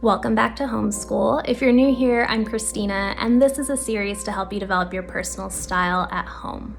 Welcome back to Homeschool. If you're new here, I'm Christina, and this is a series to help you develop your personal style at home.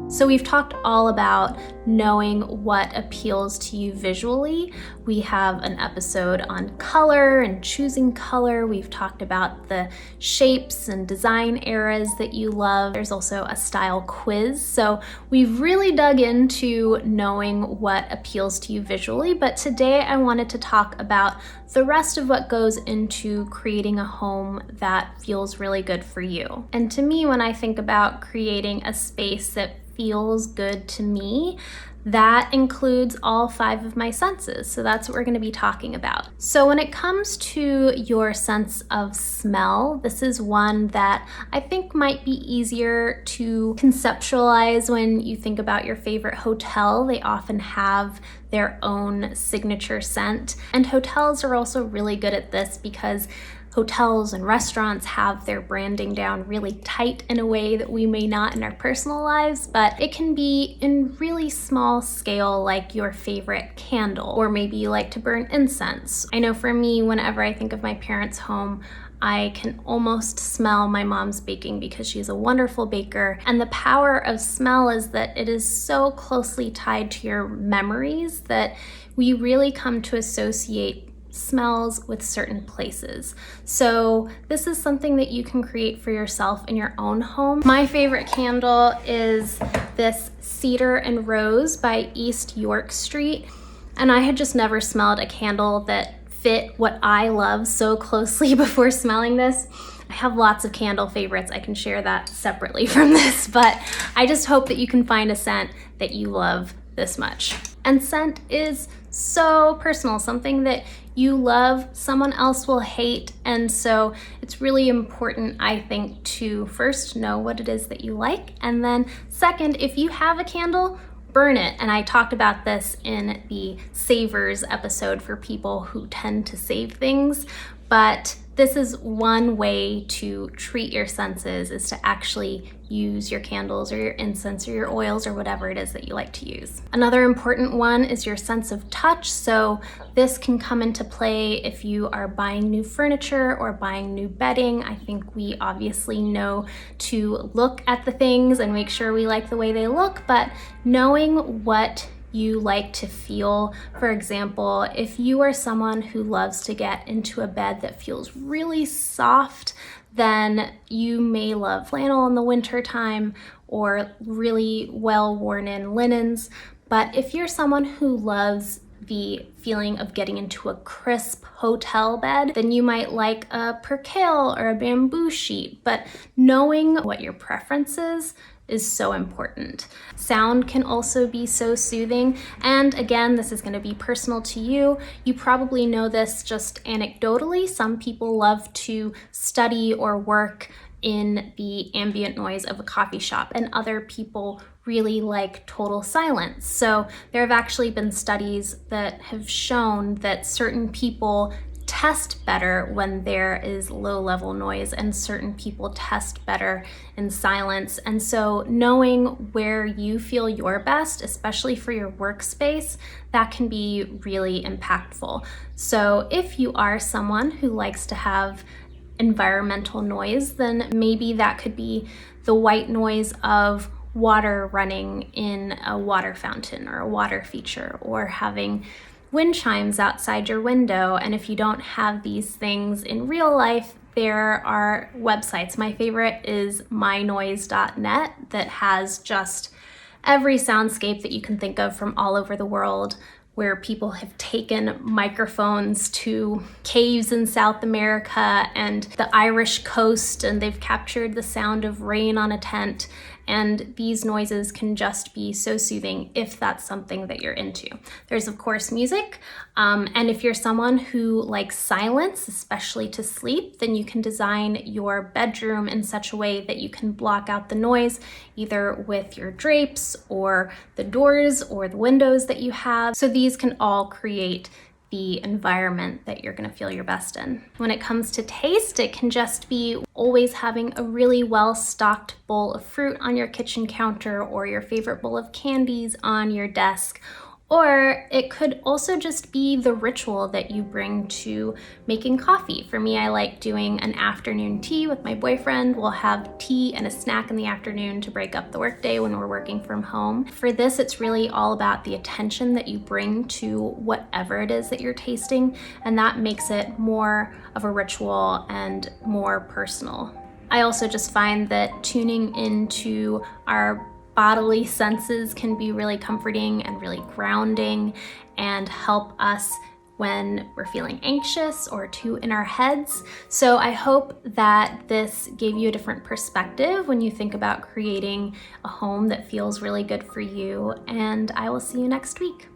So we've talked all about knowing what appeals to you visually. We have an episode on color and choosing color. We've talked about the shapes and design eras that you love. There's also a style quiz. So we've really dug into knowing what appeals to you visually, but today I wanted to talk about the rest of what goes into creating a home that feels really good for you. And to me, when I think about creating a space that feels good to me, that includes all 5 of my senses. So that's what we're going to be talking about. So when it comes to your sense of smell, this is one that I think might be easier to conceptualize when you think about your favorite hotel. They often have their own signature scent, and hotels are also really good at this because hotels and restaurants have their branding down really tight in a way that we may not in our personal lives, but it can be in really small scale, like your favorite candle, or maybe you like to burn incense. I know for me, whenever I think of my parents' home, I can almost smell my mom's baking because she's a wonderful baker. And the power of smell is that it is so closely tied to your memories that we really come to associate smells with certain places. So this is something that you can create for yourself in your own home. My favorite candle is this Cedar Rose by East York Street. And I had just never smelled a candle that fit what I love so closely before smelling this. I have lots of candle favorites. I can share that separately from this, but I just hope that you can find a scent that you love this much. And scent is so personal, something that you love, someone else will hate. And so it's really important, I think, to first know what it is that you like. And then second, if you have a candle, burn it. And I talked about this in the savers episode for people who tend to save things. But this is one way to treat your senses, is to actually use your candles or your incense or your oils or whatever it is that you like to use. Another important one is your sense of touch. So this can come into play if you are buying new furniture or buying new bedding. I think we obviously know to look at the things and make sure we like the way they look, but knowing what you like to feel. For example, if you are someone who loves to get into a bed that feels really soft, then you may love flannel in the winter time or really well worn in linens. But if you're someone who loves the feeling of getting into a crisp hotel bed, then you might like a percale or a bamboo sheet. But knowing what your preference is so important. Sound can also be so soothing. And again, this is going to be personal to you. You probably know this just anecdotally. Some people love to study or work in the ambient noise of a coffee shop, and other people really like total silence. So there have actually been studies that have shown that certain people test better when there is low level noise and certain people test better in silence. And so knowing where you feel your best, especially for your workspace, that can be really impactful. So if you are someone who likes to have environmental noise, then maybe that could be the white noise of water running in a water fountain or a water feature, or having wind chimes outside your window. And if you don't have these things in real life, there are websites. My favorite is mynoise.net that has just every soundscape that you can think of from all over the world, where people have taken microphones to caves in South America and the Irish coast, and they've captured the sound of rain on a tent. And these noises can just be so soothing if that's something that you're into. There's of course music, and if you're someone who likes silence, especially to sleep, then you can design your bedroom in such a way that you can block out the noise, either with your drapes or the doors or the windows that you have. So these can all create the environment that you're gonna feel your best in. When it comes to taste, it can just be always having a really well-stocked bowl of fruit on your kitchen counter, or your favorite bowl of candies on your desk. Or it could also just be the ritual that you bring to making coffee. For me, I like doing an afternoon tea with my boyfriend. We'll have tea and a snack in the afternoon to break up the workday when we're working from home. For this, it's really all about the attention that you bring to whatever it is that you're tasting, and that makes it more of a ritual and more personal. I also just find that tuning into our bodily senses can be really comforting and really grounding and help us when we're feeling anxious or too in our heads. So I hope that this gave you a different perspective when you think about creating a home that feels really good for you, and I will see you next week.